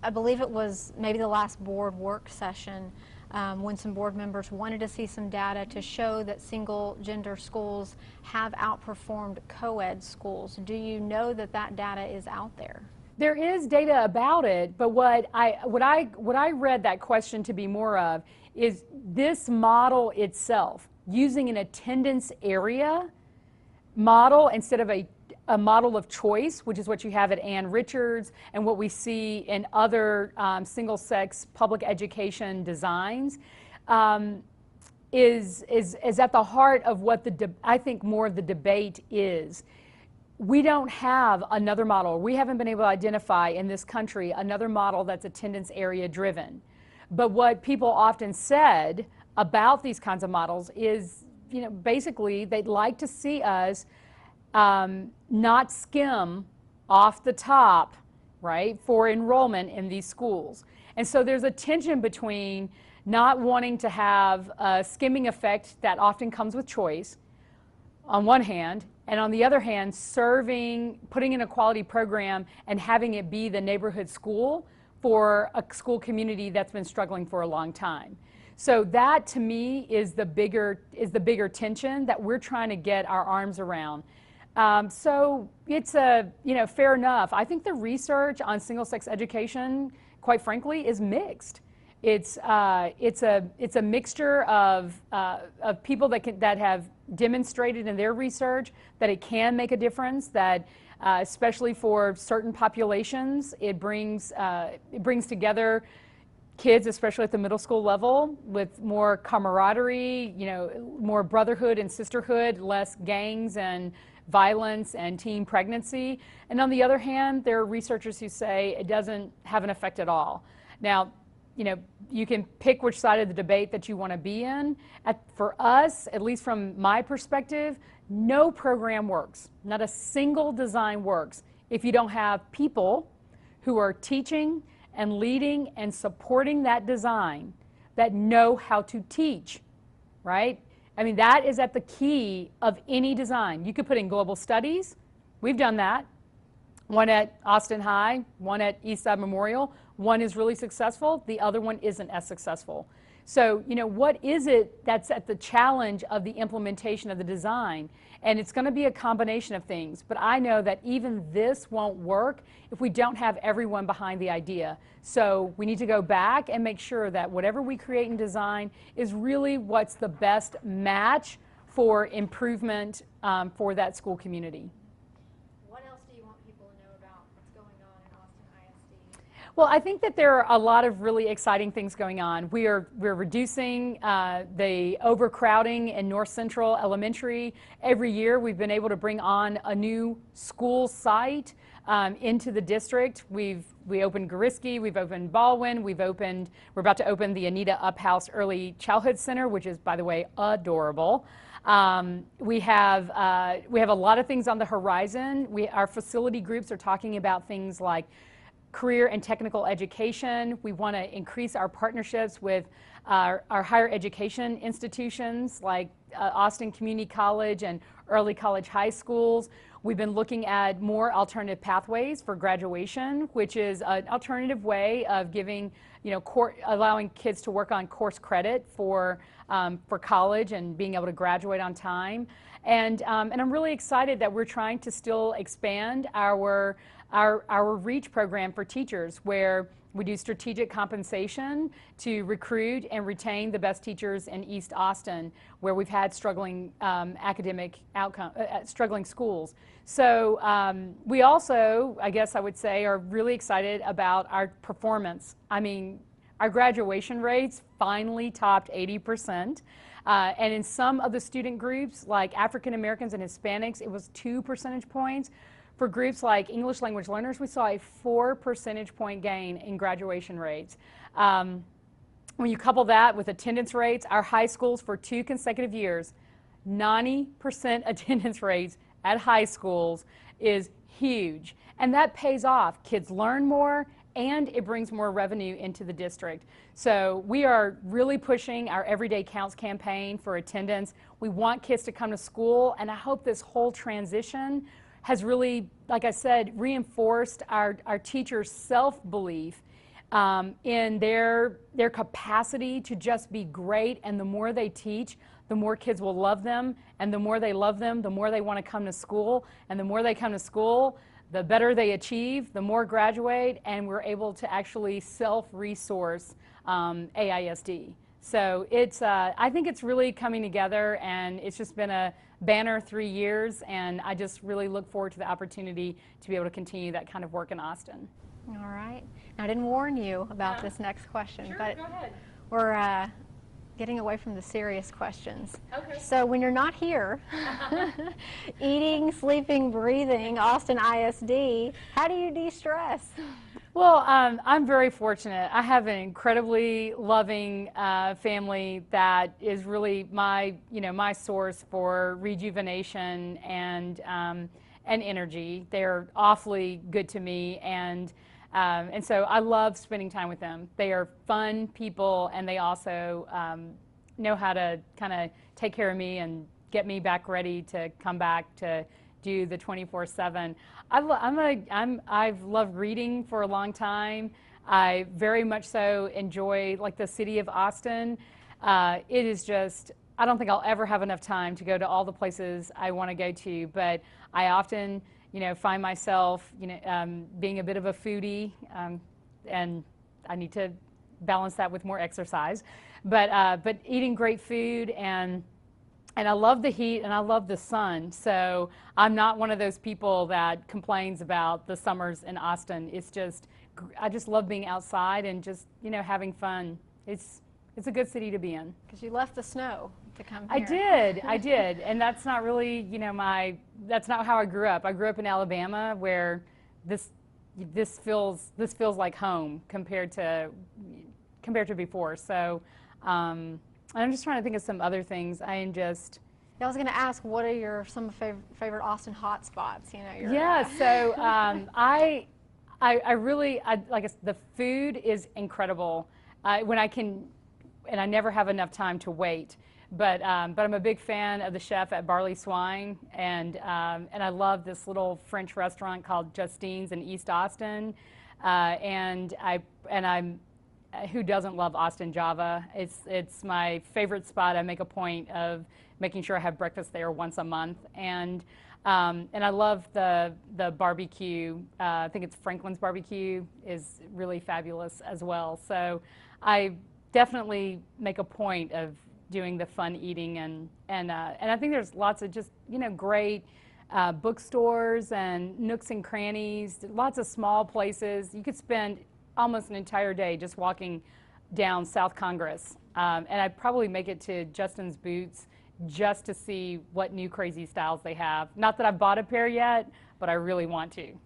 I believe it was maybe the last board work session when some board members wanted to see some data to show that single gender schools have outperformed co-ed schools. Do you know that that data is out there? There is data about it, but what I read that question to be more of is this model itself, using an attendance area model instead of a model of choice, which is what you have at Ann Richards and what we see in other single-sex public education designs, is at the heart of what I think more of the debate is. We don't have another model. We haven't been able to identify in this country another model that's attendance area driven. But what people often said about these kinds of models is, you know, basically they'd like to see us not skim off the top, right, for enrollment in these schools. And so there's a tension between not wanting to have a skimming effect that often comes with choice on one hand, and on the other hand, putting in a quality program and having it be the neighborhood school for a school community that's been struggling for a long time. So that, to me, is the bigger tension that we're trying to get our arms around. So it's fair enough. I think the research on single-sex education, quite frankly, is mixed. It's a mixture of people that have demonstrated in their research that it can make a difference, that especially for certain populations, it brings together kids, especially at the middle school level, with more camaraderie, you know, more brotherhood and sisterhood, less gangs and violence and teen pregnancy. And on the other hand, there are researchers who say it doesn't have an effect at all. Now, you know, you can pick which side of the debate that you want to be in. For us, at least from my perspective, no program works. Not a single design works if you don't have people who are teaching and leading and supporting that design that know how to teach, right? I mean, that is at the key of any design. You could put in global studies. We've done that. One at Austin High, one at Eastside Memorial. One is really successful, the other one isn't as successful. So, you know, what is it that's at the challenge of the implementation of the design? And it's going to be a combination of things, but I know that even this won't work if we don't have everyone behind the idea. So we need to go back and make sure that whatever we create and design is really what's the best match for improvement for that school community. Well, I think that there are a lot of really exciting things going on. We're reducing the overcrowding in North Central Elementary. Every year we've been able to bring on a new school site into the district. We opened Gariski, we've opened Baldwin, we're about to open the Anita Uphouse Early Childhood Center, which is, by the way, adorable. We have a lot of things on the horizon. Our facility groups are talking about things like career and technical education. We want to increase our partnerships with our higher education institutions like Austin Community College and early college high schools. We've been looking at more alternative pathways for graduation, which is an alternative way of giving, you know, allowing kids to work on course credit for college and being able to graduate on time. And I'm really excited that we're trying to still expand our REACH program for teachers, where we do strategic compensation to recruit and retain the best teachers in East Austin, where we've had struggling struggling schools. So we also, I guess I would say, are really excited about our performance. I mean, our graduation rates finally topped 80%. And in some of the student groups, like African Americans and Hispanics, it was 2 percentage points. For groups like English language learners, we saw a 4 percentage point gain in graduation rates. When you couple that with attendance rates, our high schools for 2 consecutive years, 90% attendance rates at high schools is huge. And that pays off. Kids learn more, and it brings more revenue into the district. So we are really pushing our Everyday Counts campaign for attendance. We want kids to come to school, and I hope this whole transition has really, like I said, reinforced our teachers' self-belief in their capacity to just be great, and the more they teach, the more kids will love them, and the more they love them, the more they want to come to school, and the more they come to school, the better they achieve, the more graduate, and we're able to actually self-resource AISD. So it's, I think it's really coming together, and it's just been a banner 3 years, and I just really look forward to the opportunity to be able to continue that kind of work in Austin. All right. Now, I didn't warn you about this next question, Sure, but go ahead. we're getting away from the serious questions. Okay. So when you're not here, eating, sleeping, breathing, Austin ISD, how do you de-stress? Well, I'm very fortunate. I have an incredibly loving family that is really my, my source for rejuvenation and energy. They're awfully good to me, and so I love spending time with them. They are fun people, and they also know how to kind of take care of me and get me back ready to come back to do the 24/7. I've loved reading for a long time. I very much so enjoy like the city of Austin. It is just, I don't think I'll ever have enough time to go to all the places I want to go to, but I often, find myself, being a bit of a foodie, and I need to balance that with more exercise. But eating great food, and I love the heat, and I love the sun. So I'm not one of those people that complains about the summers in Austin. It's just, I just love being outside and just, having fun. It's a good city to be in. Because you left the snow to come I here. did, and that's not really, that's not how I grew up. I grew up in Alabama, where this feels like home compared to before. So, I'm just trying to think of some other things. I was going to ask, what are some favorite Austin hot spots? Yeah, so I really, the food is incredible. When I can, and I never have enough time to wait. But I'm a big fan of the chef at Barley Swine, and I love this little French restaurant called Justine's in East Austin, and I'm who doesn't love Austin Java? It's my favorite spot. I make a point of making sure I have breakfast there once a month, and I love the barbecue. I think it's Franklin's Barbecue is really fabulous as well. So I definitely make a point of doing the fun eating, and I think there's lots of just great bookstores and nooks and crannies, lots of small places. You could spend almost an entire day just walking down South Congress, and I'd probably make it to Justin's Boots just to see what new crazy styles they have. Not that I've bought a pair yet, but I really want to.